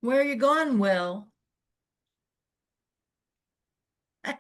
Where are you going, Will? Oh.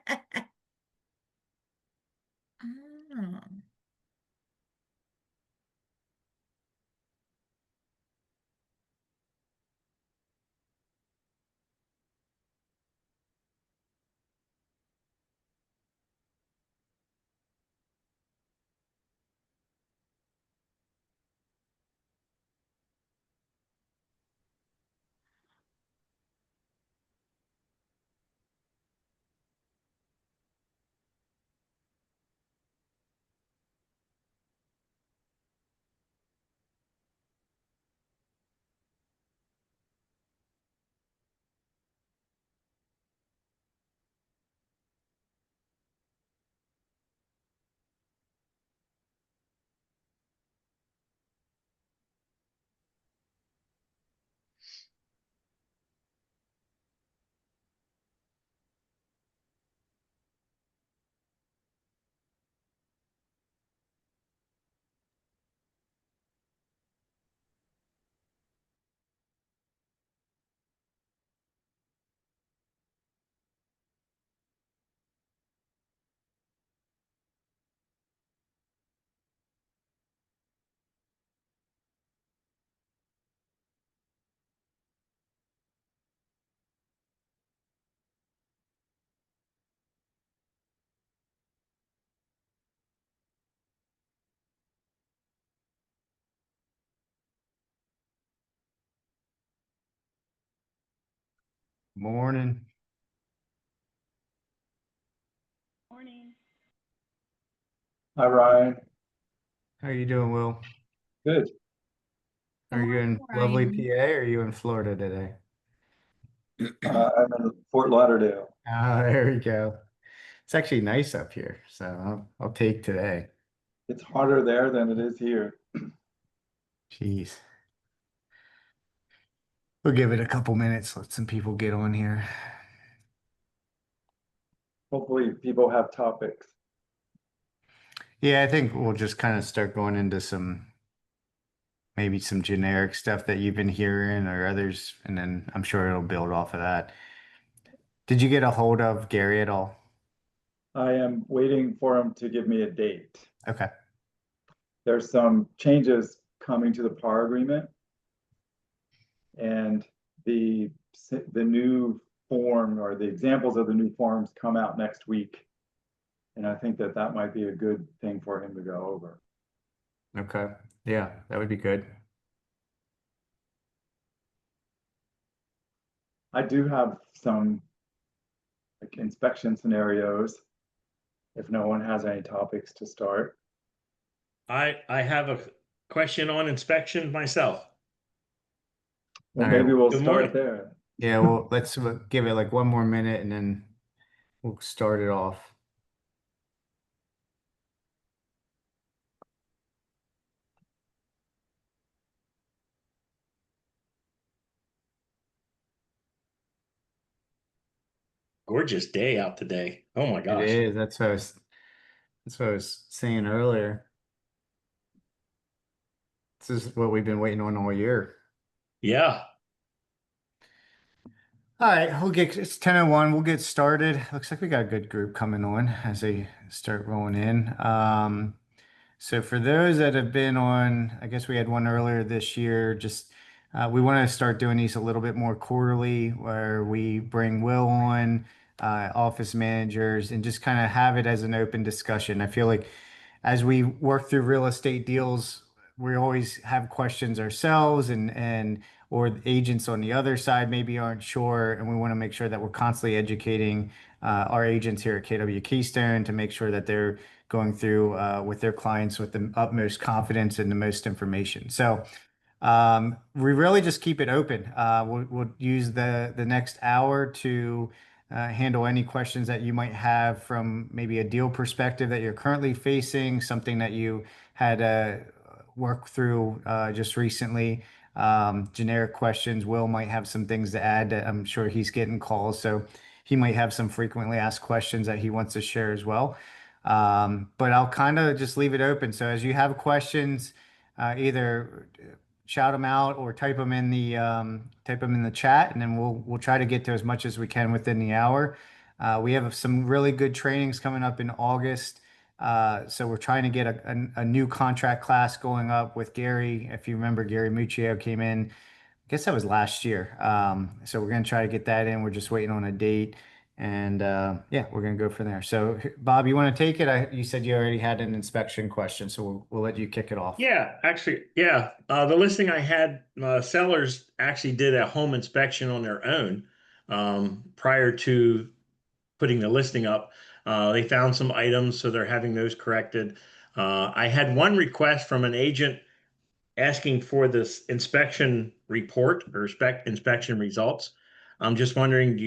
Morning. Morning. Hi, Ryan. How are you doing, Will? Good. Good Are you morning, in lovely Ryan. PA or are you in Florida today? I'm in Fort Lauderdale. Ah, there we go. It's actually nice up here, so I'll take today. It's hotter there than it is here. Jeez. We'll give it a couple minutes, let some people get on here. Hopefully, people have topics. Yeah, I think we'll just kind of start going into maybe some generic stuff that you've been hearing or others, and then I'm sure it'll build off of that. Did you get a hold of Gary at all? I am waiting for him to give me a date. Okay. There's some changes coming to the PAR agreement, and the the new form or the examples of the new forms come out next week. And I think that that might be a good thing for him to go over. Okay. Yeah, that would be good. I do have some like inspection scenarios if no one has any topics to start. I have a question on inspection myself. Well, All right. maybe we'll Good start morning. there. Yeah, well, let's give it like one more minute and then we'll start it off. Gorgeous day out today. Oh my It gosh. is. That's what I was saying earlier. This is what we've been waiting on all year. Yeah. All right, it's 10:01. We'll get started. Looks like we got a good group coming on as they start rolling in. So for those that have been on, I guess we had one earlier this year, just we want to start doing these a little bit more quarterly where we bring Will on, office managers, and just kind of have it as an open discussion. I feel like as we work through real estate deals, we always have questions ourselves and or the agents on the other side maybe aren't sure, and we want to make sure that we're constantly educating our agents here at KW Keystone to make sure that they're going through with their clients with the utmost confidence and the most information. So we really just keep it open. We'll use the next hour to handle any questions that you might have from maybe a deal perspective that you're currently facing, something that you had worked through just recently. Generic questions. Will might have some things to add. That I'm sure he's getting calls, so he might have some frequently asked questions that he wants to share as well. But I'll kind of just leave it open. So as you have questions, either shout them out or type them in the chat, and then we'll try to get to as much as we can within the hour. We have some really good trainings coming up in August. So we're trying to get a new contract class going up with Gary. If you remember, Gary Muccio came in, I guess that was last year. So we're going to try to get that in. We're just waiting on a date. And yeah, we're going to go from there. So Bob, you want to take it? You said you already had an inspection question, so we'll let you kick it off. Yeah, actually, yeah. The listing I had, sellers actually did a home inspection on their own prior to putting the listing up. They found some items, so they're having those corrected. I had one request from an agent asking for this inspection report or inspection results. I'm just wondering,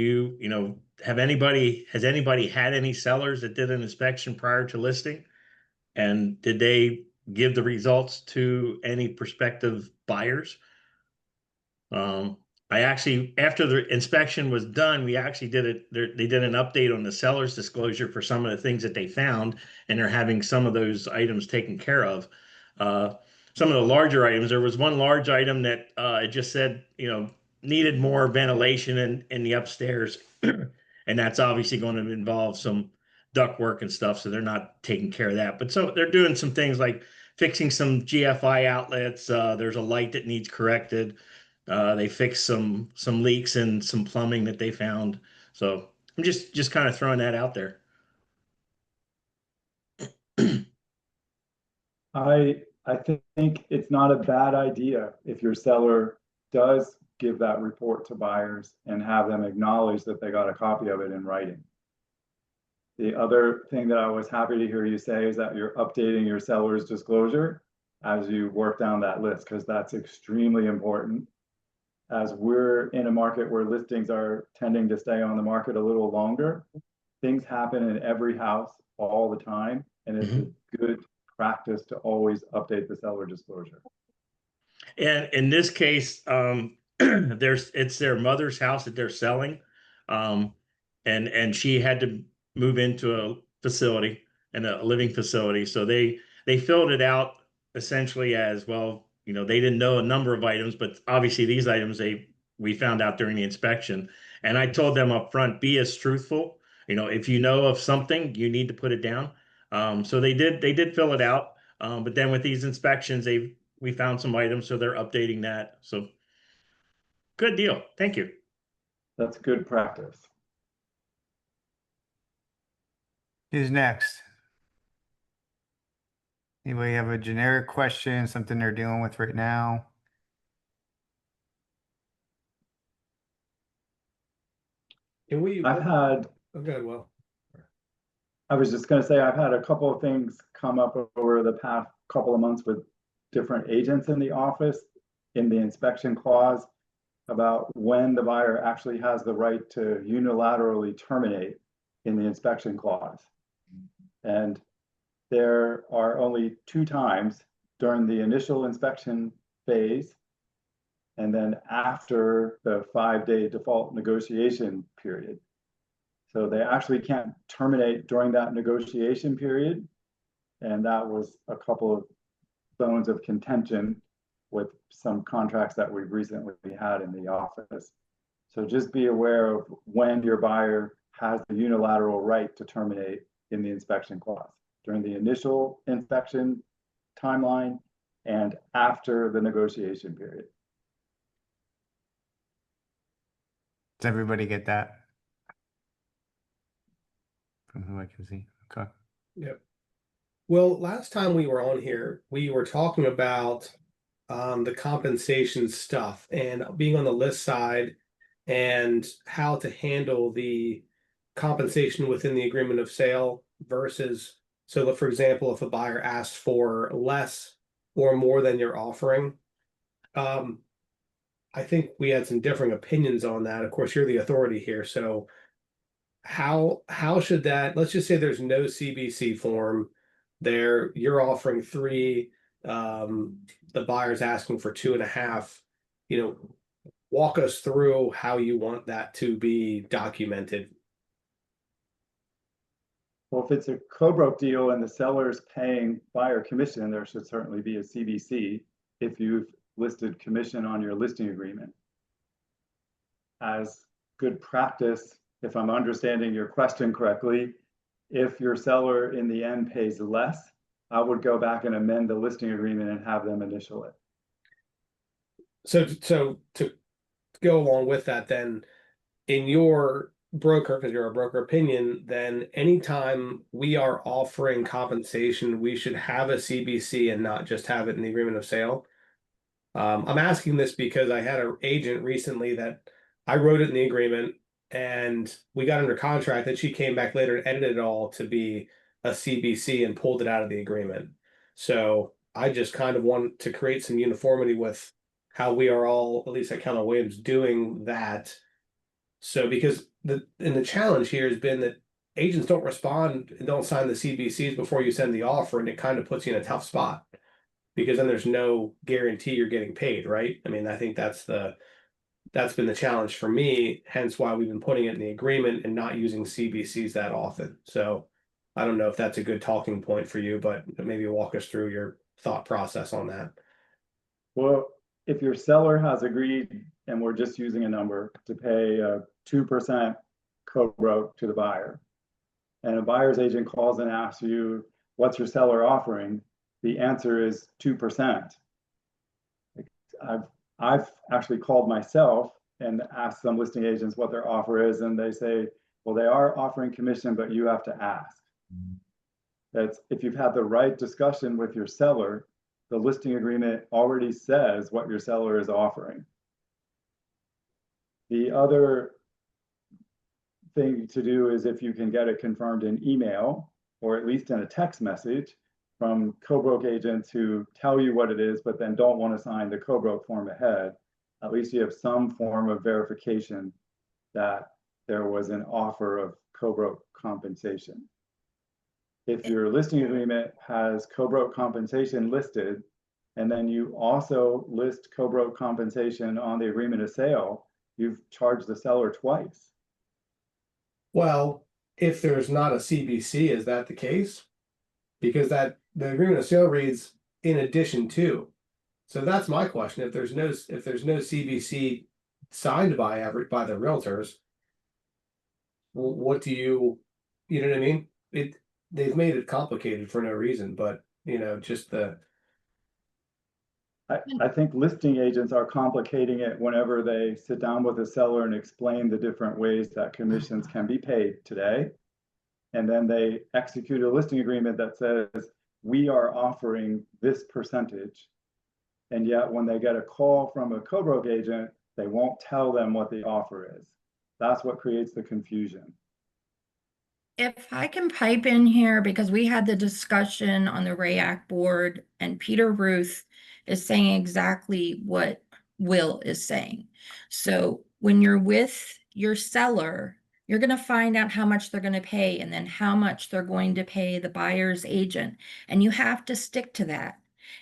has anybody had any sellers that did an inspection prior to listing? And did they give the results to any prospective buyers? I actually, after the inspection was done, we actually did it. They did an update on the seller's disclosure for some of the things that they found, and they're having some of those items taken care of. Uh, some of the larger items, there was one large item that it just said, needed more ventilation in the upstairs, and that's obviously going to involve some duct work and stuff. So they're not taking care of that. But so they're doing some things like fixing some GFI outlets. There's a light that needs corrected. They fixed some leaks and some plumbing that they found. So I'm just kind of throwing that out there. I think it's not a bad idea if your seller does give that report to buyers and have them acknowledge that they got a copy of it in writing. The other thing that I was happy to hear you say is that you're updating your seller's disclosure as you work down that list, because that's extremely important. As we're in a market where listings are tending to stay on the market a little longer, things happen in every house all the time, and it's a good practice to always update the seller disclosure. And in this case, it's their mother's house that they're selling, and she had to move into a facility and a living facility. So they filled it out essentially as well. They didn't know a number of items, but obviously these items we found out during the inspection. And I told them up front, be as truthful. If you know of something, you need to put it down. So they did fill it out. But then with these inspections, we found some items, so they're updating that. So good deal. Thank you. That's good practice. Who's next? Anybody have a generic question, something they're dealing with right now? Can we? I've had, Oh, good. Well, I was just going to say, I've had a couple of things come up over the past couple of months with different agents in the office in the inspection clause about when the buyer actually has the right to unilaterally terminate in the inspection clause. And there are only 2 times during the initial inspection phase and then after the 5-day default negotiation period. So they actually can't terminate during that negotiation period. And that was a couple of bones of contention with some contracts that we've recently had in the office. So just be aware of when your buyer has the unilateral right to terminate in the inspection clause during the initial inspection timeline and after the negotiation period. Does everybody get that? From who I can see. Okay. yep. Well, last time we were on here, we were talking about the compensation stuff and being on the list side and how to handle the compensation within the agreement of sale versus, so for example, if a buyer asks for less or more than you're offering. I think we had some differing opinions on that. Of course, you're the authority here. So how should that, let's just say there's no CBC form there, you're offering 3, the buyer's asking for 2.5, walk us through how you want that to be documented. Well, if it's a co-broke deal and the seller's paying buyer commission, there should certainly be a CBC. If you've listed commission on your listing agreement. As good practice, if I'm understanding your question correctly, if your seller in the end pays less, I would go back and amend the listing agreement and have them initial it. So to go along with that, then in your broker, because you're a broker opinion, then anytime we are offering compensation, we should have a CBC and not just have it in the agreement of sale. I'm asking this because I had an agent recently that I wrote it in the agreement and we got under contract, and she came back later and edited it all to be a CBC and pulled it out of the agreement. So I just kind of want to create some uniformity with how we are all, at least at Keller Williams, doing that. So because the challenge here has been that agents don't respond and don't sign the CBCs before you send the offer, and it kind of puts you in a tough spot because then there's no guarantee you're getting paid, right? I mean, I think that's been the challenge for me, hence why we've been putting it in the agreement and not using CBCs that often. So I don't know if that's a good talking point for you, but maybe walk us through your thought process on that. Well, if your seller has agreed, and we're just using a number, to pay 2% co-broke to the buyer, and a buyer's agent calls and asks you, what's your seller offering? The answer is 2%. I've actually called myself and asked some listing agents what their offer is, and they say, well, they are offering commission, but you have to ask. That's if you've had the right discussion with your seller, the listing agreement already says what your seller is offering. The other thing to do is if you can get it confirmed in email or at least in a text message from co-broke agents who tell you what it is, but then don't want to sign the co-broke form ahead, at least you have some form of verification that there was an offer of co-broke compensation. If your listing agreement has co-broke compensation listed, and then you also list co-broke compensation on the agreement of sale, you've charged the seller twice. Well, if there's not a CBC, is that the case? Because the agreement of sale reads in addition to. So that's my question. If there's no CBC signed by the realtors, what do you know what I mean? They've made it complicated for no reason, but just I think listing agents are complicating it whenever they sit down with a seller and explain the different ways that commissions can be paid today. And then they execute a listing agreement that says, we are offering this percentage. And yet when they get a call from a co-broke agent, they won't tell them what the offer is. That's what creates the confusion. If I can pipe in here, because we had the discussion on the RAAC board, and Peter Ruth is saying exactly what Will is saying. So when you're with your seller, you're going to find out how much they're going to pay and then how much they're going to pay the buyer's agent. And you have to stick to that.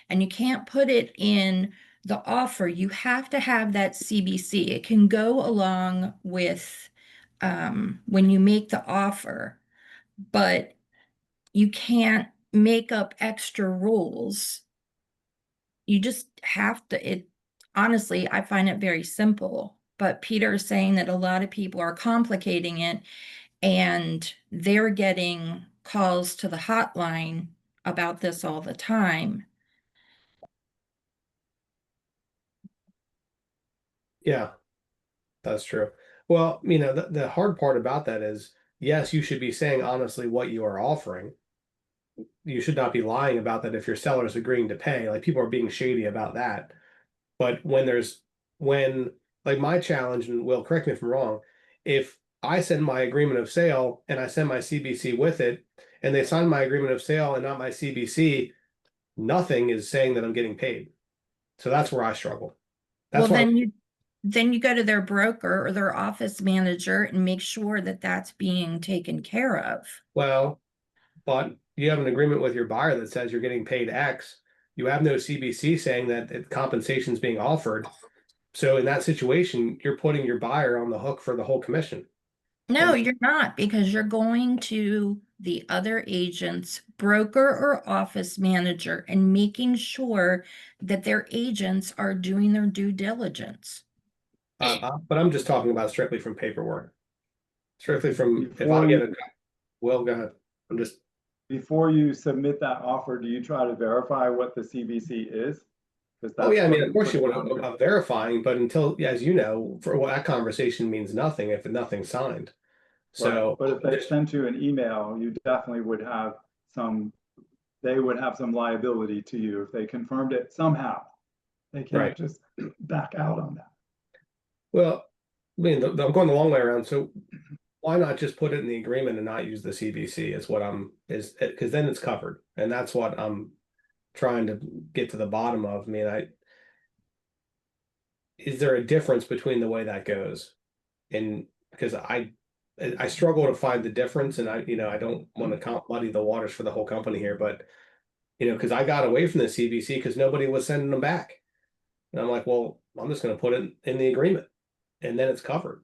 And you can't put it in the offer. You have to have that CBC. It can go along with when you make the offer, but you can't make up extra rules. You just have to, honestly, I find it very simple, but Peter is saying that a lot of people are complicating it and they're getting calls to the hotline about this all the time. yeah, that's true. Well, the hard part about that is, yes, you should be saying honestly what you are offering. You should not be lying about that if your seller is agreeing to pay. Like, people are being shady about that. But when like my challenge, and Will, correct me if I'm wrong, if I send my agreement of sale and I send my CBC with it, and they sign my agreement of sale and not my CBC, nothing is saying that I'm getting paid. So that's where I struggle. That's Well, why. then you go to their broker or their office manager and make sure that that's being taken care of. Well, but you have an agreement with your buyer that says you're getting paid X. You have no CBC saying that compensation is being offered. So in that situation, you're putting your buyer on the hook for the whole commission. No, And you're not, because you're going to the other agent's broker or office manager and making sure that their agents are doing their due diligence. But I'm just talking about strictly from paperwork. Strictly from, if Before I get you, it, well, go ahead. I'm just, before you submit that offer, do you try to verify what the CBC is? Because oh that's yeah, I what mean, of we course put you want down to, here. verifying, but until, as you know, for what that conversation means nothing if nothing's signed. Right, So but if they sent you an email, you definitely would have some, they would have some liability to you if they confirmed it somehow. They right. can't just back out on that. Well, I mean, I'm going the long way around. So why not just put it in the agreement and not use the CBC is what is because then it's covered. And that's what I'm trying to get to the bottom of. I mean, is there a difference between the way that goes? And because I struggle to find the difference, and I don't want to muddy the waters for the whole company here, but because I got away from the CBC because nobody was sending them back. And I'm like, well, I'm just going to put it in the agreement and then it's covered.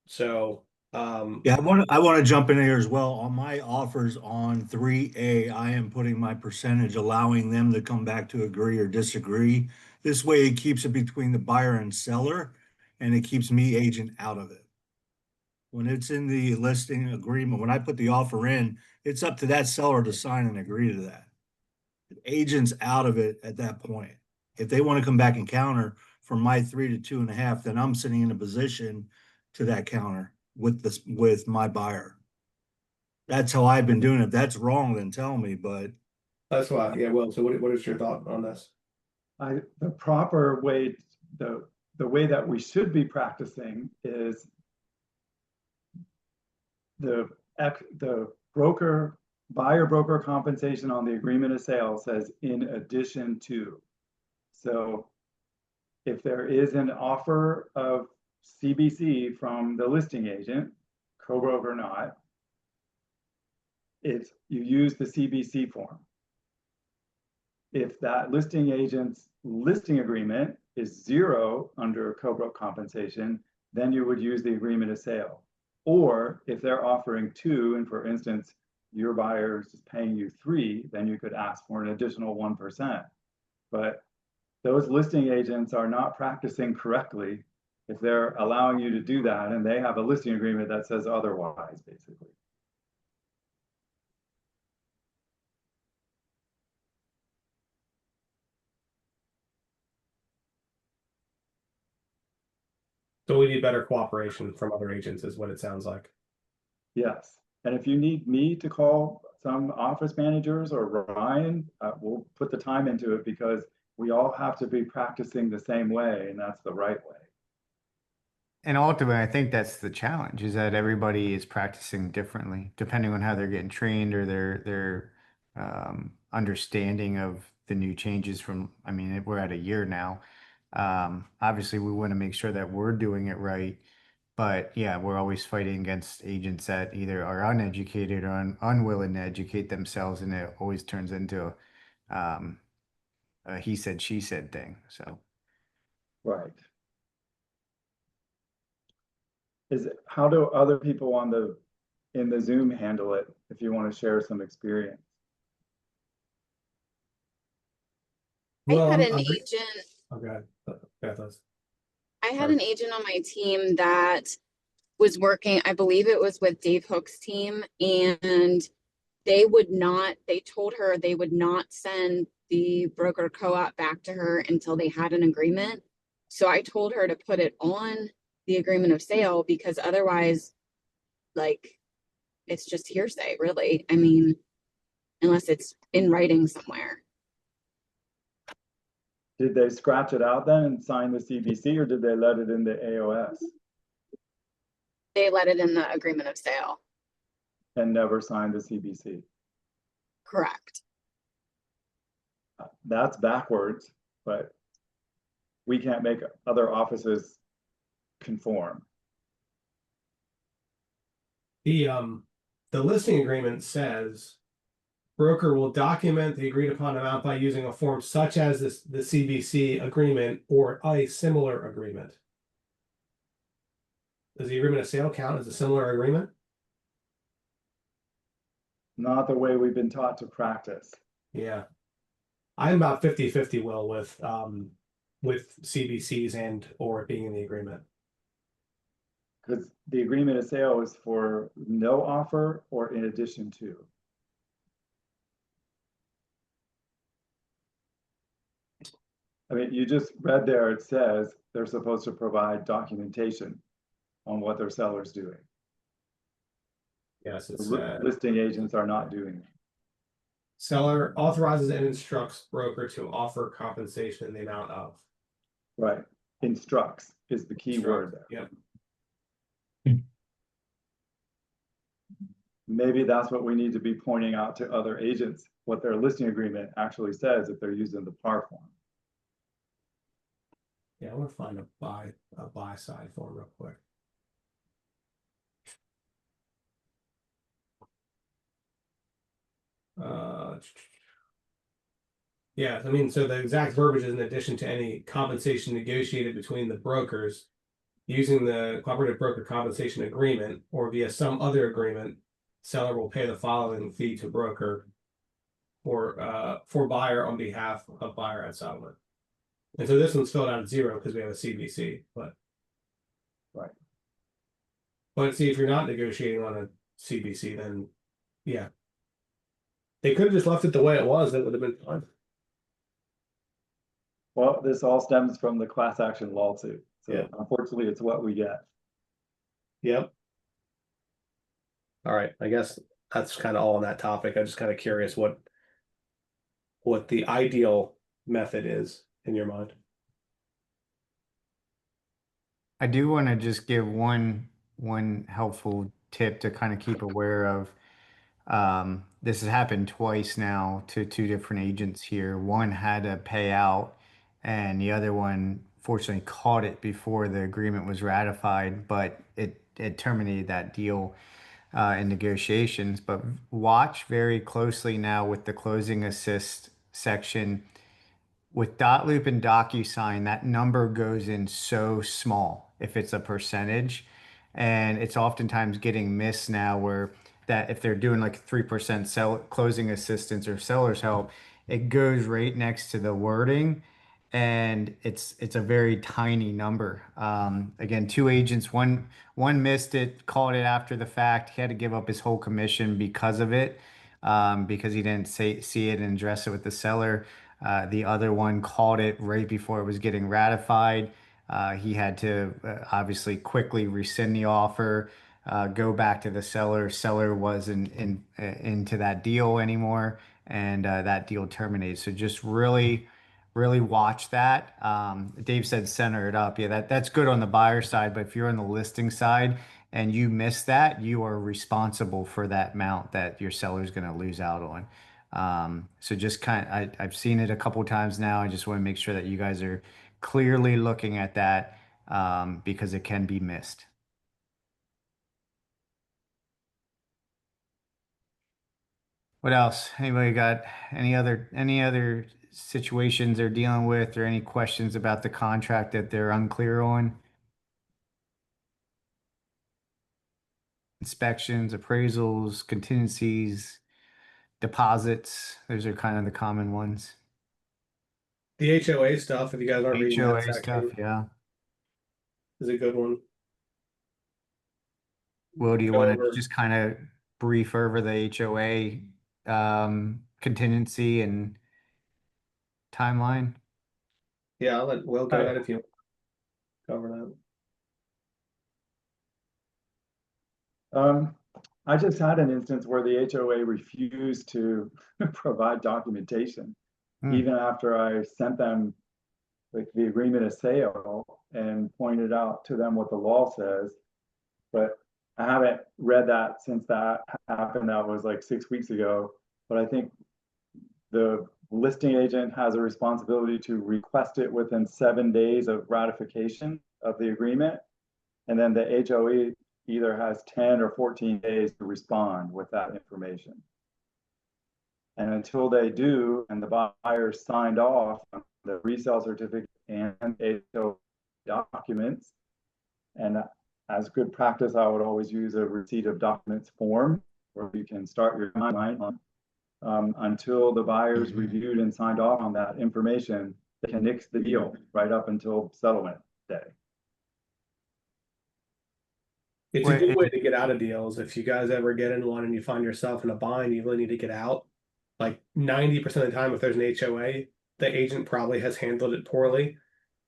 So, Yeah, I want to jump in here as well. On my offers on 3A, I am putting my percentage, allowing them to come back to agree or disagree. This way it keeps it between the buyer and seller, and it keeps me agent out of it. When it's in the listing agreement, when I put the offer in, it's up to that seller to sign and agree to that. Agent's out of it at that point. If they want to come back and counter from my 3 to 2.5, then I'm sitting in a position to that counter with my buyer. That's how I've been doing it. If that's wrong, then tell me. But that's why, yeah. Well, so what is your thought on this? The proper way, the way that we should be practicing is the buyer broker compensation on the agreement of sale says in addition to. So if there is an offer of CBC from the listing agent, co-broke or not, you use the CBC form. If that listing agent's listing agreement is 0 under co-broke compensation, then you would use the agreement of sale. Or if they're offering 2, and for instance, your buyer is paying you 3, then you could ask for an additional 1%. But those listing agents are not practicing correctly if they're allowing you to do that and they have a listing agreement that says otherwise, basically. So we need better cooperation from other agents is what it sounds like. Yes. And if you need me to call some office managers or Ryan, we'll put the time into it because we all have to be practicing the same way, and that's the right way. And ultimately, I think that's the challenge is that everybody is practicing differently, depending on how they're getting trained or their understanding of the new changes from, I mean, we're at a year now. Obviously, we want to make sure that we're doing it right. But yeah, we're always fighting against agents that either are uneducated or unwilling to educate themselves, and it always turns into um, a he said, she said thing. So. Right. How do other people in the Zoom handle it if you want to share some experience? Well, I had I'm an agent. okay. I had an agent on my team that was working, I believe it was with Dave Hook's team, and they told her they would not send the broker co-op back to her until they had an agreement. So I told her to put it on the agreement of sale because otherwise, like, it's just hearsay, really. I mean, unless it's in writing somewhere. Did they scratch it out then and sign the CBC, or did they let it in the AOS They let it in the agreement of sale. and never signed the CBC? Correct. That's backwards, but we can't make other offices conform. The listing agreement says broker will document the agreed upon amount by using a form such as the CBC agreement or a similar agreement. Does the agreement of sale count as a similar agreement? not the way we've been taught to practice. Yeah. I'm about 50-50, Will, with CBCs and or it being in the agreement. Because the agreement of sale is for no offer or in addition to. I mean, you just read there, it says they're supposed to provide documentation on what their seller's doing. Yes, The it's listing agents are not doing it. seller authorizes and instructs broker to offer compensation in the amount of. Right. Instructs is the key word there. Yep. Maybe that's what we need to be pointing out to other agents, what their listing agreement actually says if they're using the PAR form. Yeah, I want to find a buy side form real quick. Yeah, I mean, so the exact verbiage is in addition to any compensation negotiated between the brokers using the cooperative broker compensation agreement or via some other agreement, seller will pay the following fee to broker for buyer on behalf of buyer at settlement. And so this one's filled out at 0 because we have a CBC, but Right. But see, if you're not negotiating on a CBC, then yeah. They could have just left it the way it was, that would have been fine. Well, this all stems from the class action lawsuit. So Yeah. unfortunately, it's what we get. Yep. All right. I guess that's kind of all on that topic. I'm just kind of curious what the ideal method is in your mind. I do want to just give one helpful tip to kind of keep aware of. This has happened twice now to two different agents here. One had a payout, and the other one fortunately caught it before the agreement was ratified, but it terminated that deal in negotiations. But watch very closely now with the closing assist section. With dot loop and DocuSign, that number goes in so small if it's a percentage. And it's oftentimes getting missed now where that if they're doing like 3% sell closing assistance or seller's help, it goes right next to the wording. And it's a very tiny number. Again, two agents, one missed it, called it after the fact. He had to give up his whole commission because of it, because he didn't see it and address it with the seller. The other one called it right before it was getting ratified. He had to obviously quickly rescind the offer, go back to the seller. Seller wasn't into that deal anymore, and that deal terminated. So just really watch that. Dave said center it up. Yeah, that's good on the buyer side, but if you're on the listing side and you miss that, you are responsible for that amount that your seller's going to lose out on. So just I've seen it a couple times now. I just want to make sure that you guys are clearly looking at that because it can be missed. What else? Anybody got any other situations they're dealing with or any questions about the contract that they're unclear on? Inspections, appraisals, contingencies, deposits. Those are kind of the common ones. The HOA stuff, if you guys aren't reading that HOA stuff, section, yeah. is a good one. Will, do you Go want to over. just kind of brief over the HOA contingency and timeline? Yeah, I'll let Will go Right. ahead if you cover that. I just had an instance where the HOA refused to provide documentation, even after I sent them like the agreement of sale and pointed out to them what the law says. But I haven't read that since that happened. That was like 6 weeks ago. But I think the listing agent has a responsibility to request it within 7 days of ratification of the agreement. And then the HOA either has 10 or 14 days to respond with that information. And until they do, and the buyer signed off on the resale certificate and HOA documents, and as good practice, I would always use a receipt of documents form where you can start your timeline until the buyers Mhm. reviewed and signed off on that information. They can nix the deal right up until settlement day. It's a Well, good way to get out of deals. If you guys ever get in one and you find yourself in a bind, you really need to get out. Like 90% of the time, if there's an HOA, the agent probably has handled it poorly,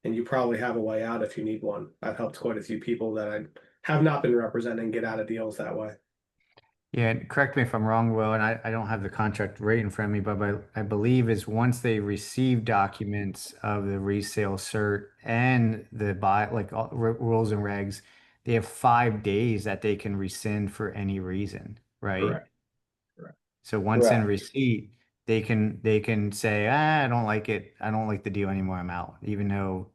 and you probably have a way out if you need one. I've helped quite a few people that I have not been representing get out of deals that way. Yeah, and correct me if I'm wrong, Will, and I don't have the contract right in front of me, but I believe is once they receive documents of the resale cert and the buy, like all, rules and regs, they have 5 days that they can rescind for any reason, right? Correct. Correct. So once in Correct. receipt, they can say, I don't like it, I don't like the deal anymore, I'm out, even though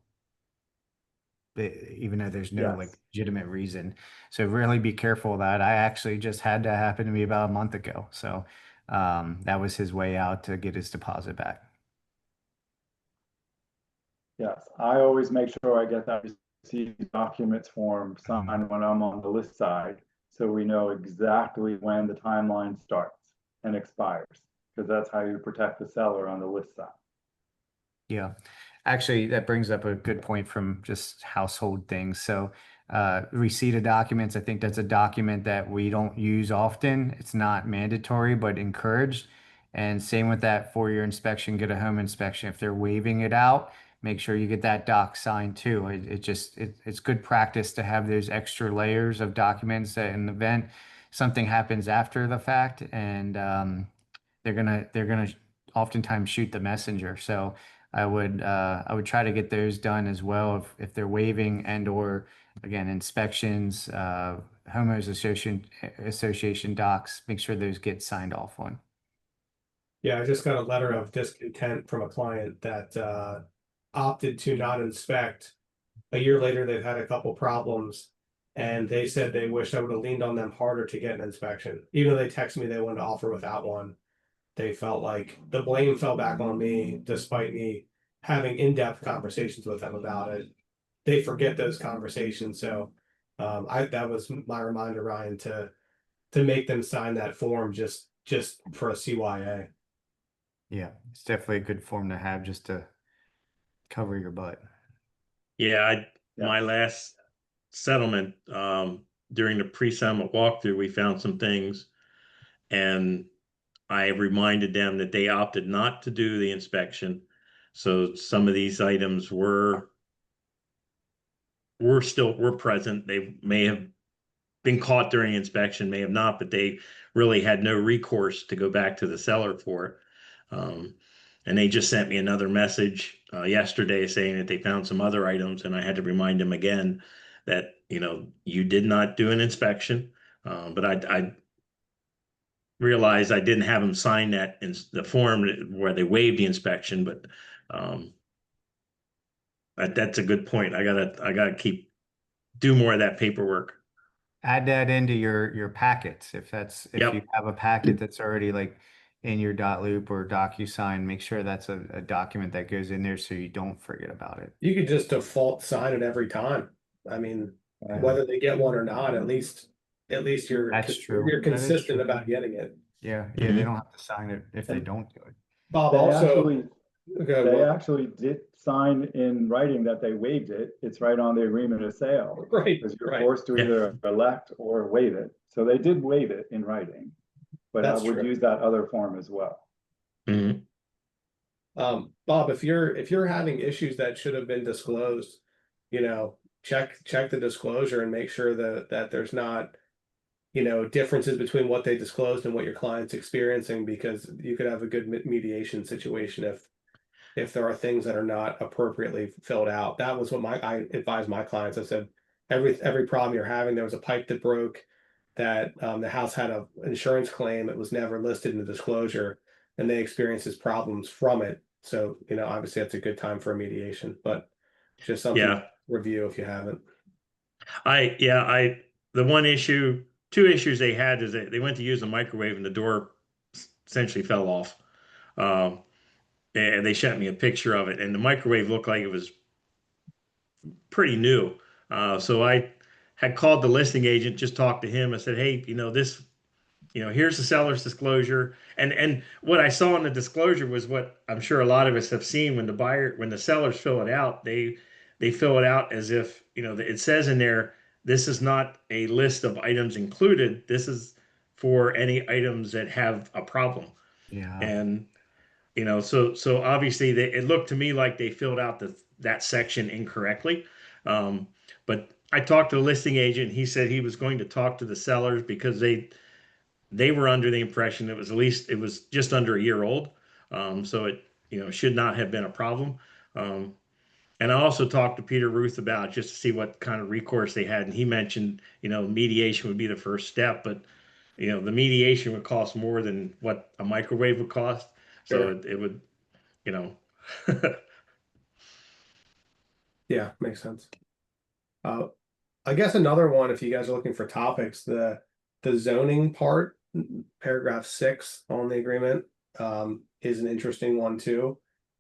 there's no like Yes. legitimate reason. So really be careful of that. I actually just had that happen to me about a month ago. So that was his way out to get his deposit back. Yes, I always make sure I get that received documents form signed when I'm on the list side, so we know exactly when the timeline starts and expires, because that's how you protect the seller on the list side. Yeah. Actually, that brings up a good point from just household things. So, receipt of documents, I think that's a document that we don't use often. It's not mandatory, but encouraged. And same with that for your inspection, get a home inspection. If they're waiving it out, make sure you get that doc signed too. It's good practice to have those extra layers of documents that in the event something happens after the fact and they're gonna oftentimes shoot the messenger. So I would try to get those done as well if they're waiving and or again inspections, homeowners association docs. Make sure those get signed off on. Yeah, I just got a letter of discontent from a client that opted to not inspect. A year later, they've had a couple problems, and they said they wish I would have leaned on them harder to get an inspection. Even though they texted me they wanted to offer without one, they felt like the blame fell back on me, despite me having in-depth conversations with them about it. They forget those conversations, so I that was my reminder, Ryan, to make them sign that form just for a CYA. Yeah, it's definitely a good form to have just to cover your butt. Yeah, my Yes. last settlement, during the pre-settlement walkthrough, we found some things, and I reminded them that they opted not to do the inspection. So some of these items were present. They may have been caught during inspection, may have not, but they really had no recourse to go back to the seller for it. And they just sent me another message yesterday saying that they found some other items, and I had to remind them again that you did not do an inspection. But I realized I didn't have them sign that in the form where they waived the inspection, but um, that's a good point. I gotta keep do more of that paperwork. Add that into your packets. If you Yep. have a packet that's already like in your dot loop or DocuSign, make sure that's a document that goes in there so you don't forget about it. You could just default sign it every time. I mean, Yeah, whether they get one or not, at least you're that's true. That is consistent true. about getting it. Yeah, they Mhm. don't have to sign it if they And don't do it. Bob They also, actually, okay, they well, actually did sign in writing that they waived it. It's right on the agreement of sale. right, Because you're right. forced to Yeah. either elect or waive it. So they did waive it in writing, but I That's would true. use that other form as well. Mhm. Bob, if you're having issues that should have been disclosed, check the disclosure and make sure that there's not, differences between what they disclosed and what your client's experiencing, because you could have a good mediation situation if there are things that are not appropriately filled out. That was what I advised my clients. I said, every problem you're having, there was a pipe that broke, that the house had an insurance claim. It was never listed in the disclosure, and they experienced these problems from it. So, obviously that's a good time for a mediation, but just something to Yeah. review if you haven't. The two issues they had is that they went to use a microwave and the door essentially fell off. Um, and they sent me a picture of it, and the microwave looked like it was pretty new. So I had called the listing agent, just talked to him. I said, hey, this here's the seller's disclosure. And what I saw in the disclosure was what I'm sure a lot of us have seen when the sellers fill it out, they fill it out as if, it says in there, this is not a list of items included. This is for any items that have a problem. Yeah. And so obviously it looked to me like they filled out that section incorrectly. Um, but I talked to the listing agent. He said he was going to talk to the sellers because they were under the impression it was just under a year old. So it should not have been a problem. Um, and I also talked to Peter Ruth about just to see what kind of recourse they had, and he mentioned mediation would be the first step, but the mediation would cost more than what a microwave would cost. So Sure. it would, you know, Yeah, makes sense. Uh, I guess another one, if you guys are looking for topics, the zoning part, paragraph 6 on the agreement, is an interesting one too.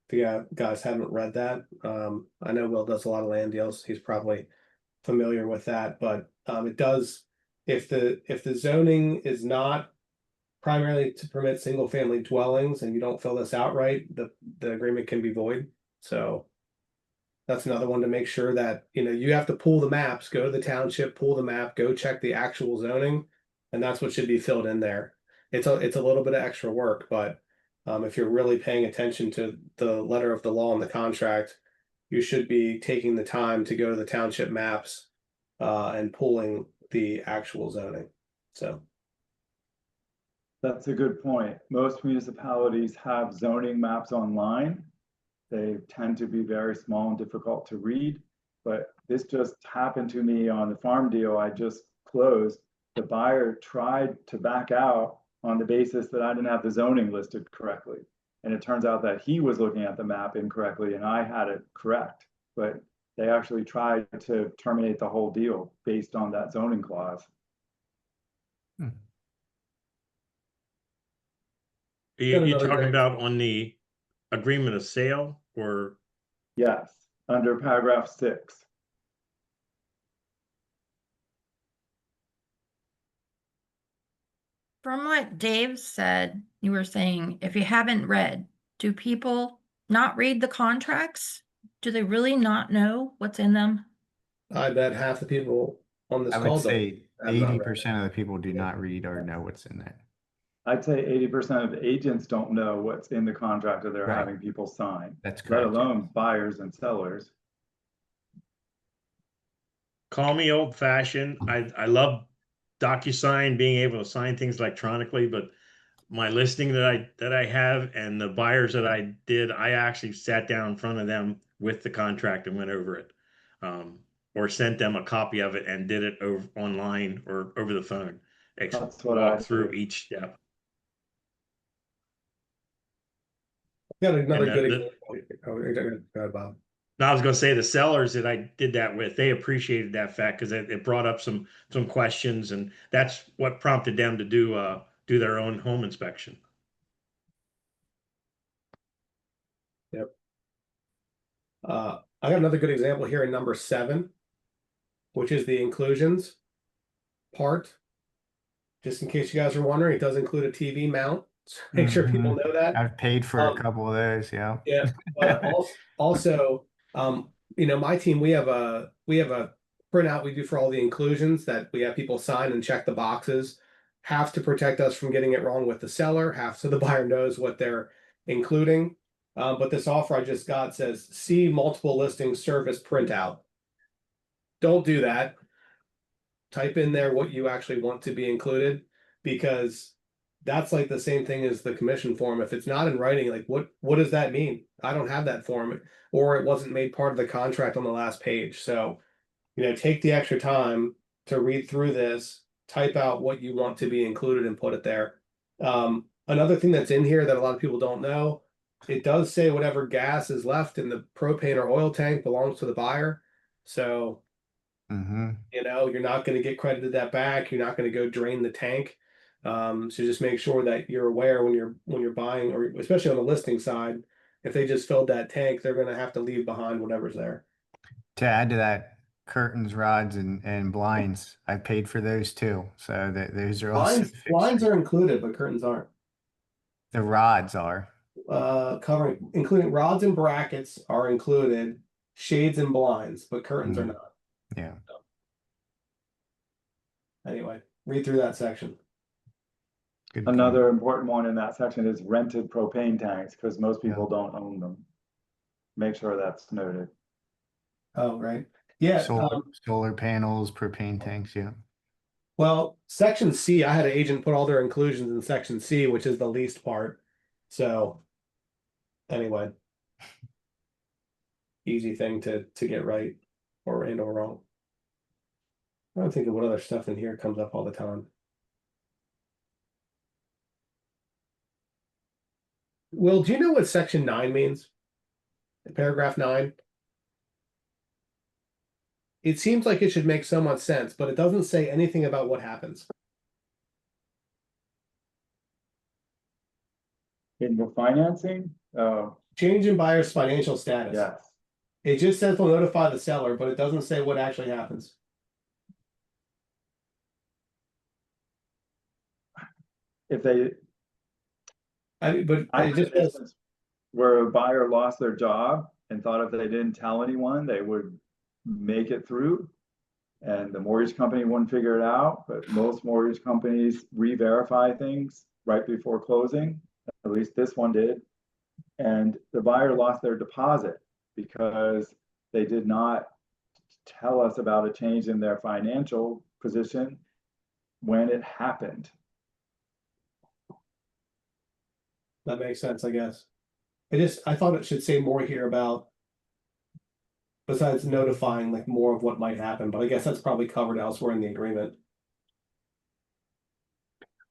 If you guys haven't read that, I know Will does a lot of land deals. He's probably familiar with that, but it does, if the zoning is not primarily to permit single family dwellings and you don't fill this out right, the agreement can be void. So that's another one to make sure that, you have to pull the maps, go to the township, pull the map, go check the actual zoning, and that's what should be filled in there. It's a little bit of extra work, but if you're really paying attention to the letter of the law and the contract, you should be taking the time to go to the township maps and pulling the actual zoning. So That's a good point. Most municipalities have zoning maps online. They tend to be very small and difficult to read, but this just happened to me on the farm deal I just closed. The buyer tried to back out on the basis that I didn't have the zoning listed correctly. And it turns out that he was looking at the map incorrectly and I had it correct. But they actually tried to terminate the whole deal based on that zoning clause. you're talking about on the agreement of sale or Yes, under paragraph 6. From what Dave said, you were saying if you haven't read, do people not read the contracts? Do they really not know what's in them? I bet half the people on this I would call say have not read it. 80% of the people do not read or know what's in there. I'd say 80% of agents don't know what's in the contract that they're Right. having people sign, That's let correct. alone buyers and sellers. call me old fashioned. I love DocuSign, being able to sign things electronically, but my listing that I have and the buyers that I did, I actually sat down in front of them with the contract and went over it. Or sent them a copy of it and did it over online or over the phone. That's what I Walk through do. each step. Got another And good the, example. Oh, go ahead, Bob. Now, I was going to say the sellers that I did that with, they appreciated that fact because it brought up some questions, and that's what prompted them to do their own home inspection. Yep. I got another good example here in number 7, which is the inclusions part. Just in case you guys are wondering, it does include a TV mount. So make sure people know that. I've paid for a couple of those, yeah. Yeah, but also, my team, we have a printout we do for all the inclusions that we have people sign and check the boxes. Half to protect us from getting it wrong with the seller, half so the buyer knows what they're including. But this offer I just got says, see multiple listings service printout. Don't do that. Type in there what you actually want to be included, because that's like the same thing as the commission form. If it's not in writing, like what does that mean? I don't have that form, or it wasn't made part of the contract on the last page. So, take the extra time to read through this, type out what you want to be included and put it there. Another thing that's in here that a lot of people don't know, it does say whatever gas is left in the propane or oil tank belongs to the buyer. So you're not going to get credited that back. You're not going to go drain the tank. So just make sure that you're aware when you're buying, or especially on the listing side, if they just filled that tank, they're going to have to leave behind whatever's there. To add to that curtains, rods, and blinds. I paid for those too. So that those are also Blinds fixtures. are included, but curtains aren't. The rods are. Covering, including rods and brackets are included, shades and blinds, but curtains are Mhm. not. Yeah. Anyway, read through that section. Good point. Another important one in that section is rented propane tanks, because most Yeah. people don't own them. Make sure that's noted. Oh, right. Yeah. Solar panels, propane tanks. Yeah. Well, section C, I had an agent put all their inclusions in section C, which is the least part. So anyway, easy thing to get right or wrong. I'm thinking what other stuff in here comes up all the time. Will, do you know what section 9 means? Paragraph 9? It seems like it should make so much sense, but it doesn't say anything about what happens. In the financing, Change in buyer's financial status. yes. It just says they'll notify the seller, but it doesn't say what actually happens. If they, I mean, but I it had just an says, instance where a buyer lost their job and thought if they didn't tell anyone, they would make it through. And the mortgage company wouldn't figure it out, but most mortgage companies re-verify things right before closing. At least this one did. And the buyer lost their deposit because they did not tell us about a change in their financial position when it happened. that makes sense, I guess. I thought it should say more here about, besides notifying like more of what might happen, but I guess that's probably covered elsewhere in the agreement.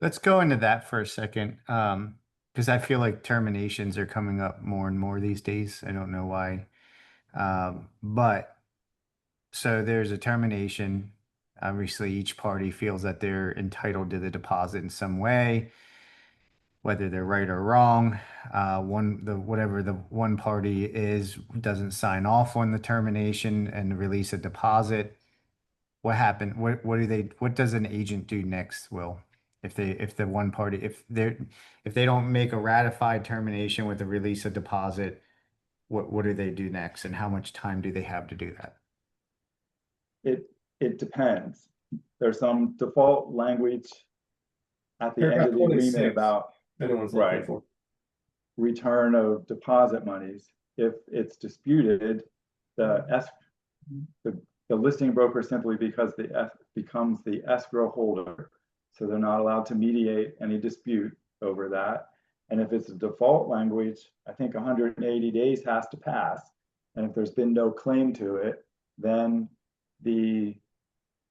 Let's go into that for a second. Because I feel like terminations are coming up more and more these days. I don't know why. But so there's a termination. Obviously, each party feels that they're entitled to the deposit in some way, whether they're right or wrong. Whatever the one party is doesn't sign off on the termination and release a deposit. What happened? What does an agent do next, Will? If the one party, if they don't make a ratified termination with a release of deposit, what do they do next, and how much time do they have to do that? It depends. There's some default language at the end Paragraph of the agreement 26, about if anyone's looking right. for. return of deposit monies. If it's disputed, the listing broker simply becomes the escrow holder. So they're not allowed to mediate any dispute over that. And if it's a default language, I think 180 days has to pass. And if there's been no claim to it, then the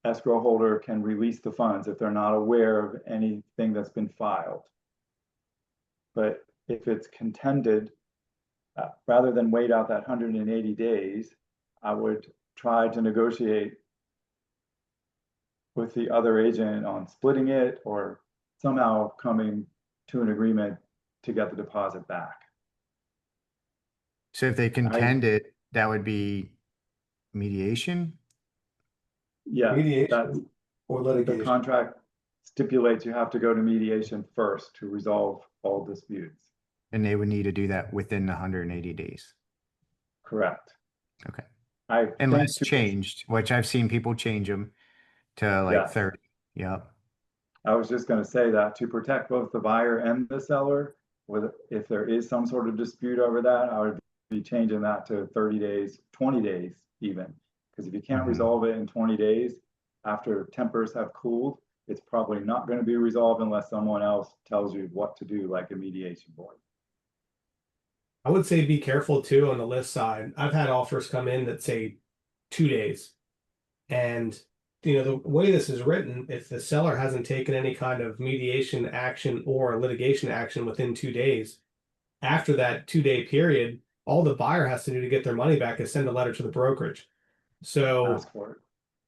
escrow holder can release the funds if they're not aware of anything that's been filed. But if it's contended, rather than wait out that 180 days, I would try to negotiate with the other agent on splitting it or somehow coming to an agreement to get the deposit back. So if they contend it, that would be mediation? Yeah, that's Mediation or the litigation. contract stipulates you have to go to mediation first to resolve all disputes. And they would need to do that within the 180 days. Correct. Okay. I Unless think changed, which I've seen people change them to like Yes. 30. Yeah. I was just going to say that to protect both the buyer and the seller, if there is some sort of dispute over that, I would be changing that to 30 days, 20 days even. Because if you can't Mhm. resolve it in 20 days after tempers have cooled, it's probably not going to be resolved unless someone else tells you what to do, like a mediation board. I would say be careful too on the list side. I've had offers come in that say 2 days. And the way this is written, if the seller hasn't taken any kind of mediation action or litigation action within 2 days, after that 2-day period, all the buyer has to do to get their money back is send a letter to the brokerage. So Ask for it.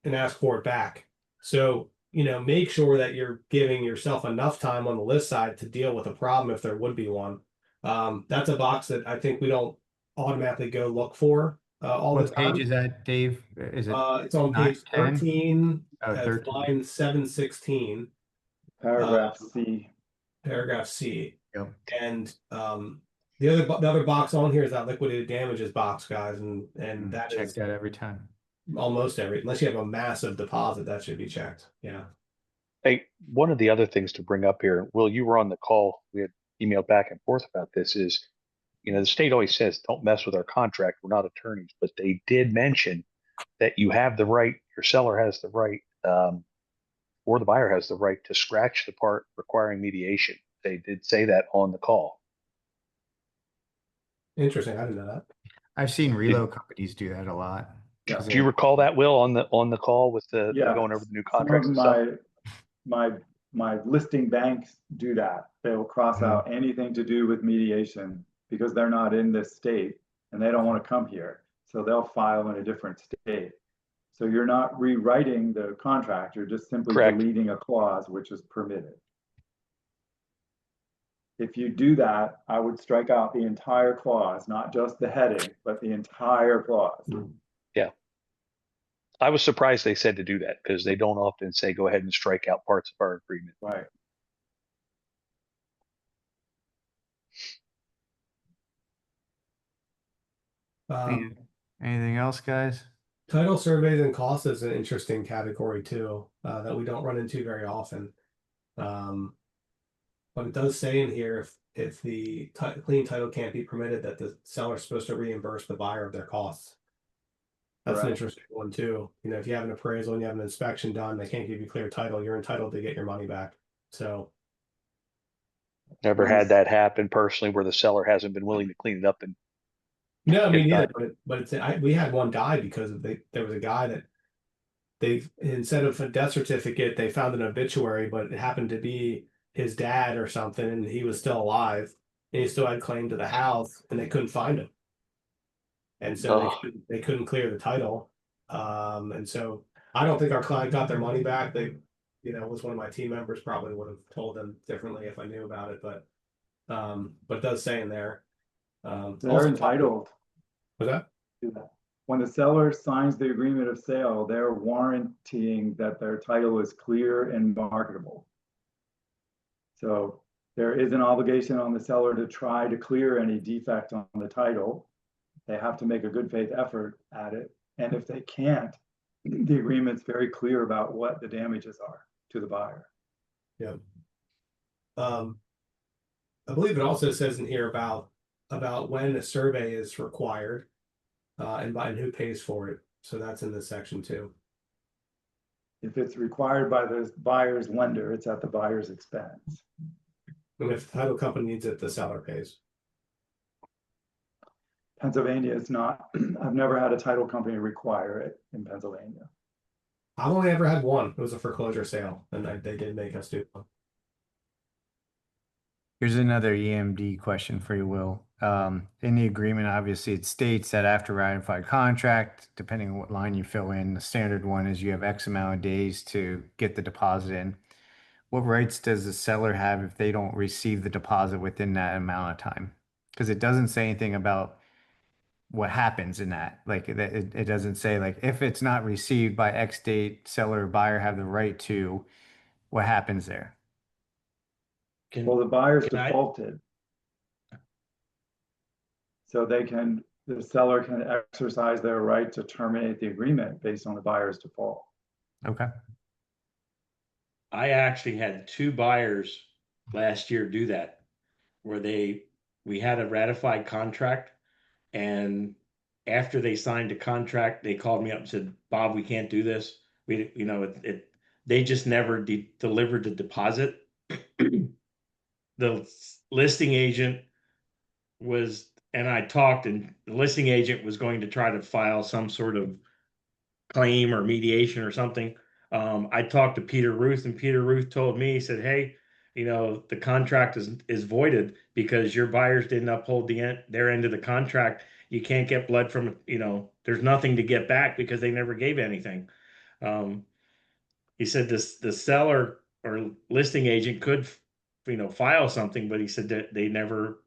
and ask for it back. So, make sure that you're giving yourself enough time on the list side to deal with a problem if there would be one. That's a box that I think we don't automatically go look for. all the What page time. is that, Dave? Is it It's on nine, page 10? 13, Oh, at 13. line 716, Paragraph C. paragraph C. Yep. And the other box on here is that liquidated damages box, guys, and that Check is that every time. almost unless you have a massive deposit, that should be checked. Yeah. Hey, one of the other things to bring up here, Will, you were on the call. We had emailed back and forth about this is, the state always says, don't mess with our contract. We're not attorneys, but they did mention that you have the right, your seller has the right, or the buyer has the right to scratch the part requiring mediation. They did say that on the call. Interesting. I didn't know that. I've seen reload companies do that a lot. Yeah. 'Cause Do you recall that, Will, on the call with the Yeah, going over the new some of contracts and stuff? my listing banks do that. They'll cross Mhm. out anything to do with mediation because they're not in this state and they don't want to come here. So they'll file in a different state. So you're not rewriting the contract, you're just simply Correct. deleting a clause which is permitted. If you do that, I would strike out the entire clause, not just the heading, but the entire clause. Yeah. I was surprised they said to do that because they don't often say go ahead and strike out parts of our agreement. Right. Anything else, guys? Title surveys and costs is an interesting category too, that we don't run into very often. But it does say in here if the clean title can't be permitted, that the seller is supposed to reimburse the buyer of their costs. That's an Right. interesting one too. If you have an appraisal and you have an inspection done, they can't give you clear title, you're entitled to get your money back. So Never had that happen personally where the seller hasn't been willing to clean it up and no, I mean, Get yeah, it but we had one die because there was a guy that they, instead of a death certificate, they found an obituary, but it happened to be his dad or something, and he was still alive, and he still had claim to the house, and they couldn't find him, and so Oh. they couldn't clear the title, and so I don't think our client got their money back. They, was one of my team members, probably would have told them differently if I knew about it, but it does say in there. They're entitled Was that? to that. When the seller signs the agreement of sale, they're warranting that their title is clear and marketable. So there is an obligation on the seller to try to clear any defect on the title. They have to make a good faith effort at it. And if they can't, the agreement's very clear about what the damages are to the buyer. Yeah. I believe it also says in here about when a survey is required, and who pays for it. So that's in this section too. If it's required by the buyer's lender, it's at the buyer's expense. And if the title company needs it, the seller pays. Pennsylvania is not, I've never had a title company require it in Pennsylvania. I've only ever had one. It was a foreclosure sale, and they did make us do one. Here's another EMD question for you, Will. In the agreement, obviously, it states that after ratified contract, depending on what line you fill in, the standard one is you have X amount of days to get the deposit in. What rights does the seller have if they don't receive the deposit within that amount of time? Because it doesn't say anything about what happens in that. Like it doesn't say like if it's not received by X date, seller or buyer have the right to, what happens there? Well, the buyer's can I- defaulted. So the seller can exercise their right to terminate the agreement based on the buyer's default. Okay. I actually had two buyers last year do that, where we had a ratified contract, and after they signed the contract, they called me up and said, "Bob, we can't do this. They just never delivered the deposit." The listing agent and I talked, and the listing agent was going to try to file some sort of claim or mediation or something. I talked to Peter Ruth, and Peter Ruth told me, he said, "Hey, the contract is voided because your buyers didn't uphold their end of the contract. You can't get blood from, there's nothing to get back because they never gave anything." He said the seller or listing agent could, file something, but he said that they never,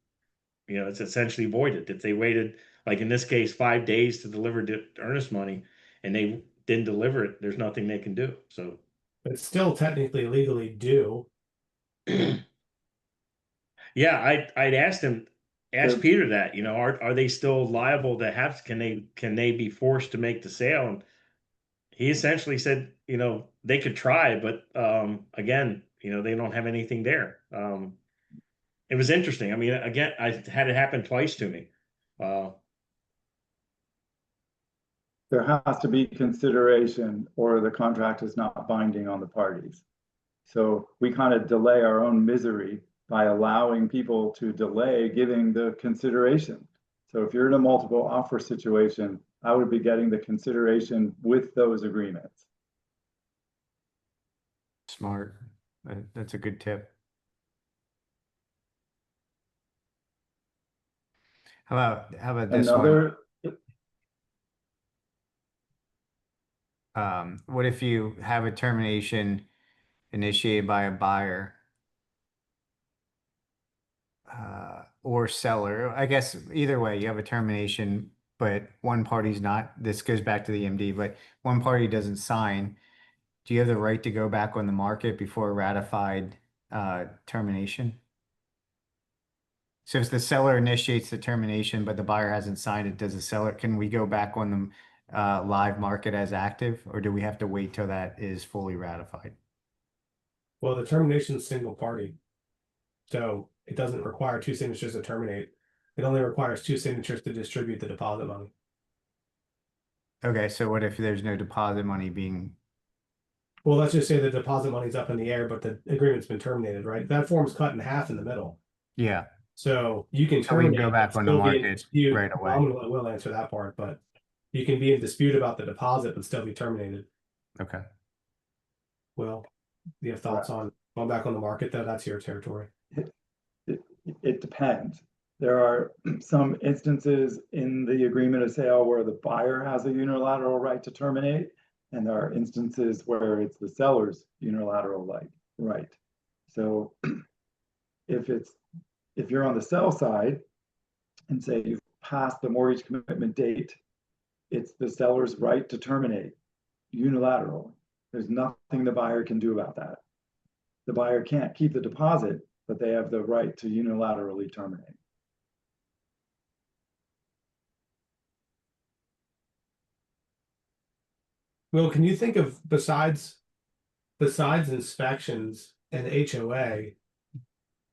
it's essentially voided. If they waited like in this case, 5 days to deliver the earnest money, and they didn't deliver it, there's nothing they can do. So It's still technically legally due. yeah, I'd ask The- Peter that, are they still liable to have, can they be forced to make the sale? And he essentially said, they could try, but again, they don't have anything there. It was interesting. I mean, again, I had it happen twice to me. There has to be consideration or the contract is not binding on the parties. So we kind of delay our own misery by allowing people to delay giving the consideration. So if you're in a multiple offer situation, I would be getting the consideration with those agreements. Smart. That's a good tip. How about this one? Another, What if you have a termination initiated by a buyer or seller? I guess either way, you have a termination, but one party's not. This goes back to the MD, but one party doesn't sign. Do you have the right to go back on the market before a ratified termination? So if the seller initiates the termination, but the buyer hasn't signed it, can we go back on the live market as active, or do we have to wait till that is fully ratified? Well, the termination is single party. So it doesn't require two signatures to terminate. It only requires two signatures to distribute the deposit money. Okay, so what if there's no deposit money being, Well, let's just say the deposit money's up in the air, but the agreement's been terminated, right? That form's cut in half in the middle. yeah, So you can so we can terminate, go but back on the still be in market dispute. right Well, away. I will answer that part, but you can be in dispute about the deposit but still be terminated. Okay. Well, do you have thoughts on going back on the market though? That's your territory. it depends. There are some instances in the agreement of sale where the buyer has a unilateral right to terminate, and there are instances where it's the seller's unilateral right. So if you're on the sell side and say you've passed the mortgage commitment date, it's the seller's right to terminate unilaterally. There's nothing the buyer can do about that. The buyer can't keep the deposit, but they have the right to unilaterally terminate. Well, can you think of besides inspections and HOA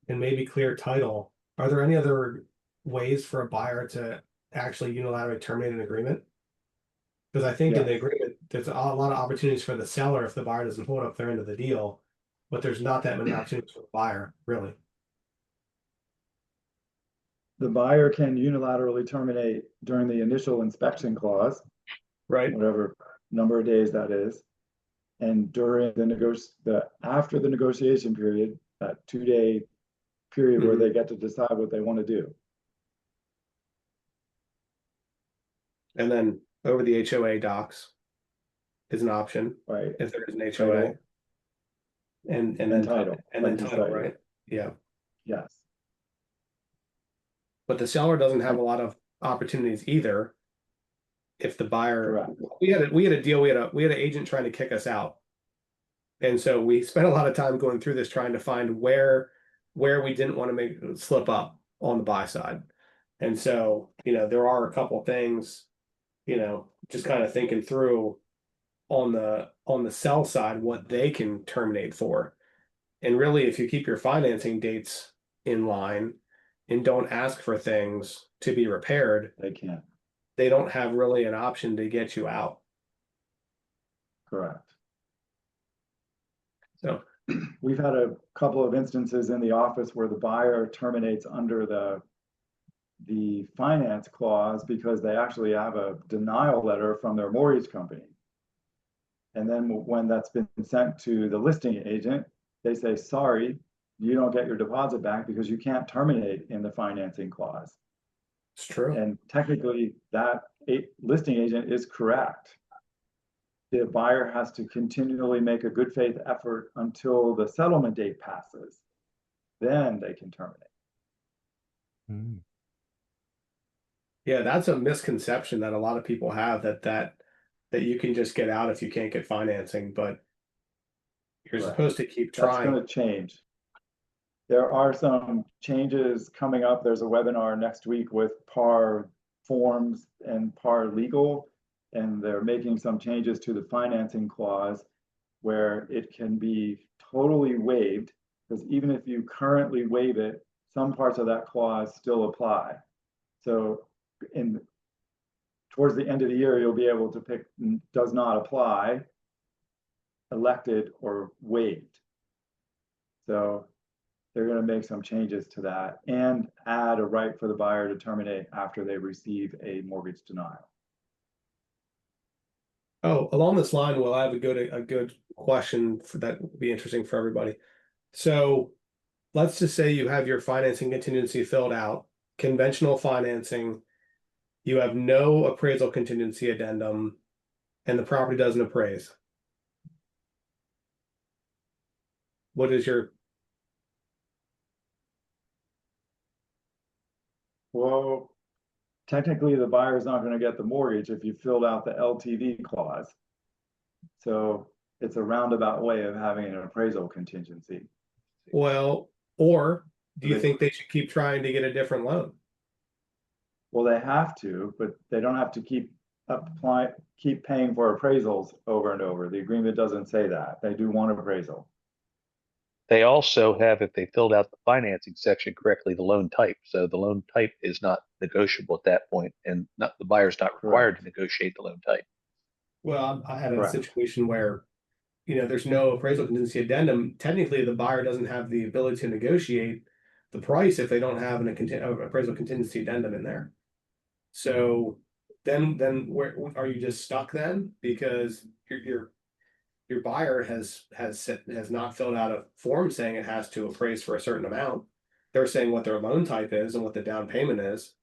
and maybe clear title, are there any other ways for a buyer to actually unilaterally terminate an agreement? Because I think in the Yes. agreement, there's a lot of opportunities for the seller if the buyer doesn't hold up their end of the deal, but there's not that many opportunities for the buyer, really. The buyer can unilaterally terminate during the initial inspection clause, Right. whatever number of days that is. And during after the negotiation period, that 2-day period where they get to decide what they want to do. And then over the HOA docs is an option, Right. if there is an HOA. Title. And And then title, and then like you title, said. right? Yeah. Yes. But the seller doesn't have a lot of opportunities either. If the buyer, Correct. we had a deal, we had an agent trying to kick us out. And so we spent a lot of time going through this trying to find where we didn't want to make slip up on the buy side. And so, there are a couple things, just kind of thinking through on the sell side what they can terminate for. And really, if you keep your financing dates in line and don't ask for things to be repaired, They can't. they don't have really an option to get you out. Correct. So we've had a couple of instances in the office where the buyer terminates under the finance clause because they actually have a denial letter from their mortgage company. And then when that's been sent to the listing agent, they say, sorry, you don't get your deposit back because you can't terminate in the financing clause. it's true. And technically that listing agent is correct. The buyer has to continually make a good faith effort until the settlement date passes. Then they can terminate. Yeah, that's a misconception that a lot of people have that you can just get out if you can't get financing, but you're Right. supposed to keep That's trying. going to change. There are some changes coming up. There's a webinar next week with PAR Forms and PAR Legal, and they're making some changes to the financing clause where it can be totally waived, because even if you currently waive it, some parts of that clause still apply. So in towards the end of the year, you'll be able to pick does not apply, elected, or waived. So they're going to make some changes to that and add a right for the buyer to terminate after they receive a mortgage denial. Oh, along this line, Will, I have a good question that would be interesting for everybody. So let's just say you have your financing contingency filled out, conventional financing, you have no appraisal contingency addendum, and the property doesn't appraise. What is your Well, technically the buyer's not going to get the mortgage if you filled out the LTV clause. So it's a roundabout way of having an appraisal contingency. well, or do you They- think they should keep trying to get a different loan? Well, they have to, but they don't have to keep paying for appraisals over and over. The agreement doesn't say that. They do one appraisal. They also have, if they filled out the financing section correctly, the loan type. So the loan type is not negotiable at that point, and not the buyer's not required to negotiate the loan type. Well, I had a Correct. situation where, there's no appraisal contingency addendum. Technically, the buyer doesn't have the ability to negotiate the price if they don't have an appraisal contingency addendum in there. So then where are you just stuck then? Because your buyer has not filled out a form saying it has to appraise for a certain amount. They're saying what their loan type is and what the down payment is.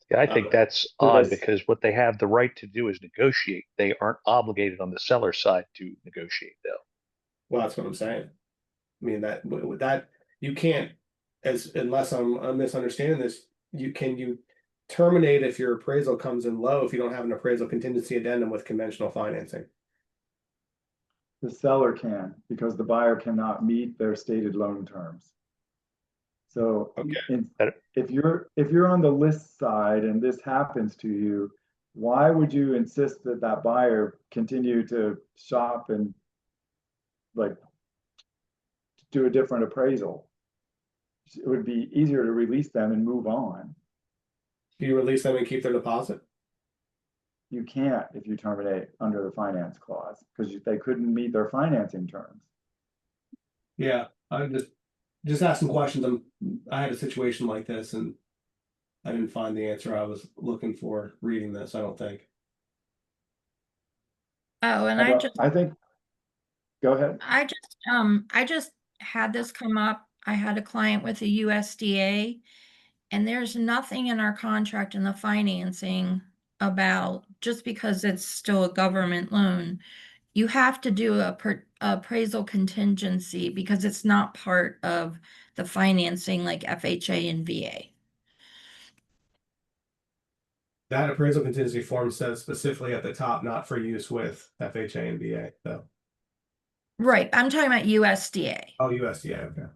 Yeah, I think that's So odd that's- because what they have the right to do is negotiate. They aren't obligated on the seller side to negotiate, though. Well, that's what I'm saying. I mean that you can't, as unless I'm misunderstanding this, you terminate if your appraisal comes in low if you don't have an appraisal contingency addendum with conventional financing. The seller can, because the buyer cannot meet their stated loan terms. So Okay. if you're on the list side and this happens to you, why would you insist that that buyer continue to shop and like do a different appraisal? It would be easier to release them and move on. Do you release them and keep their deposit? You can't if you terminate under the finance clause because they couldn't meet their financing terms. Yeah, I'm just asking questions. I had a situation like this and I didn't find the answer I was looking for reading this, I don't think. Oh, and I think, go ahead. I just had this come up. I had a client with a USDA, and there's nothing in our contract in the financing about just because it's still a government loan, you have to do a appraisal contingency because it's not part of the financing like FHA and VA. That appraisal contingency form says specifically at the top, not for use with FHA and VA, though. Right, I'm talking about USDA. Oh, USDA, okay.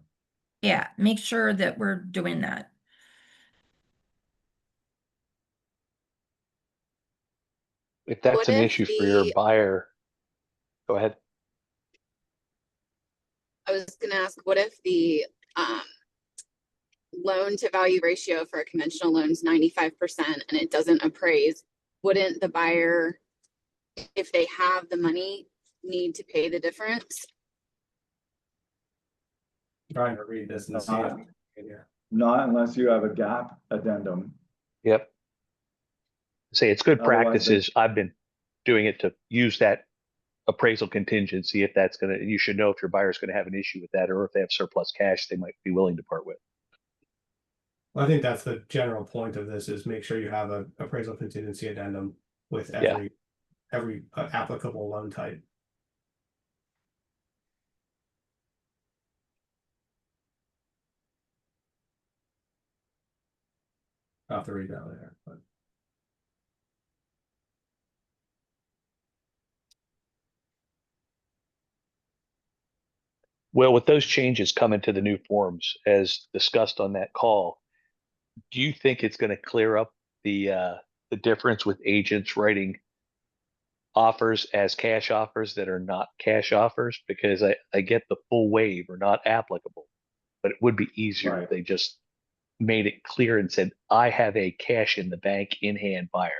Yeah, make sure that we're doing that. If that's What an if issue for your buyer, go ahead. I was gonna ask, what if the loan to value ratio for a conventional loan is 95% and it doesn't appraise? Wouldn't the buyer, if they have the money, need to pay the difference? Trying to read this and see if Not unless you have a gap addendum. Yep. Say it's good Otherwise, practices. I've been doing it to use that appraisal contingency if that's gonna, you should know if your buyer's gonna have an issue with that, or if they have surplus cash, they might be willing to part with. I think that's the general point of this is make sure you have a appraisal contingency addendum with Yeah. every applicable loan type. I'll have to read that later. But Well, with those changes coming to the new forms as discussed on that call, do you think it's going to clear up the difference with agents writing offers as cash offers that are not cash offers? Because I get the full waive or not applicable, but it would be easier if Right. they just made it clear and said, I have a cash in the bank in hand buyer.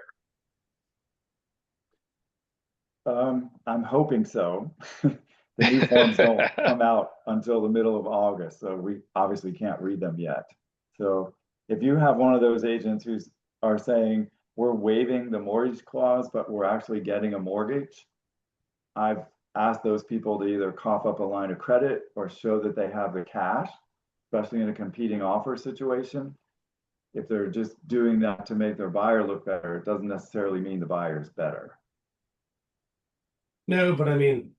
I'm hoping so. The new forms don't come out until the middle of August, so we obviously can't read them yet. So if you have one of those agents who are saying, we're waiving the mortgage clause, but we're actually getting a mortgage, I've asked those people to either cough up a line of credit or show that they have the cash, especially in a competing offer situation. If they're just doing that to make their buyer look better, it doesn't necessarily mean the buyer's better. no, but I mean,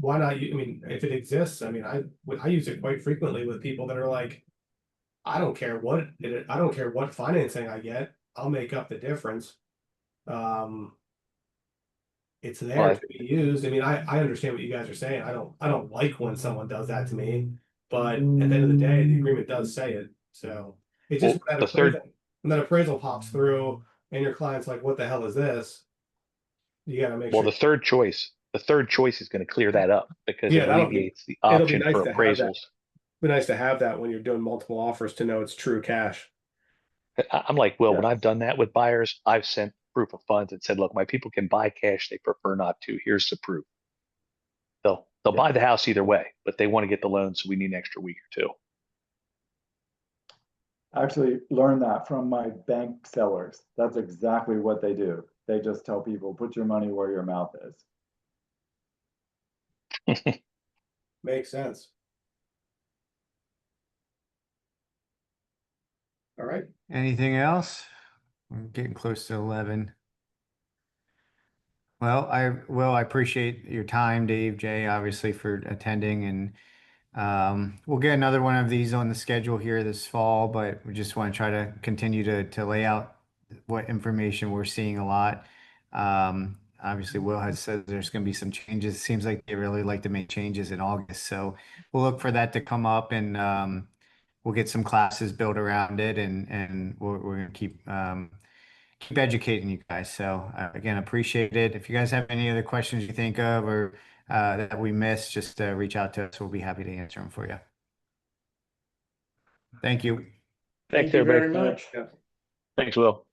why not? I mean, if it exists, I mean, I use it quite frequently with people that are like, I don't care I don't care what financing I get. I'll make up the difference. Um, it's there But to be used. I mean, I understand what you guys are saying. I don't like when someone does that to me, but at the end of the day, the agreement does say it. So it's just well, when that appraisal pops through and your client's like, what the hell is this? You gotta make well, sure. the third choice is going to clear that up because Yeah, it alleviates the it'll be option nice for to have that. appraisals. Be nice to have that when you're doing multiple offers to know it's true cash. I'm like, well, when Yes. I've done that with buyers, I've sent proof of funds and said, look, my people can buy cash. They prefer not to. Here's the proof. They'll Yeah. buy the house either way, but they want to get the loan, so we need an extra week or two. I actually learned that from my bank sellers. That's exactly what they do. They just tell people, put your money where your mouth is. Makes sense. All right. Anything else? We're getting close to 11. Well, I appreciate your time, Dave, Jay, obviously for attending, and we'll get another one of these on the schedule here this fall, but we just want to try to continue to lay out what information we're seeing a lot. Obviously, Will has said there's going to be some changes. It seems like they really like to make changes in August, so we'll look for that to come up, and we'll get some classes built around it, and we're going to keep educating you guys. So again, appreciate it. If you guys have any other questions you think of or that we missed, just reach out to us. We'll be happy to answer them for you. Thank you. Thank Thanks, you everybody. very much. Yeah. Thanks, Will.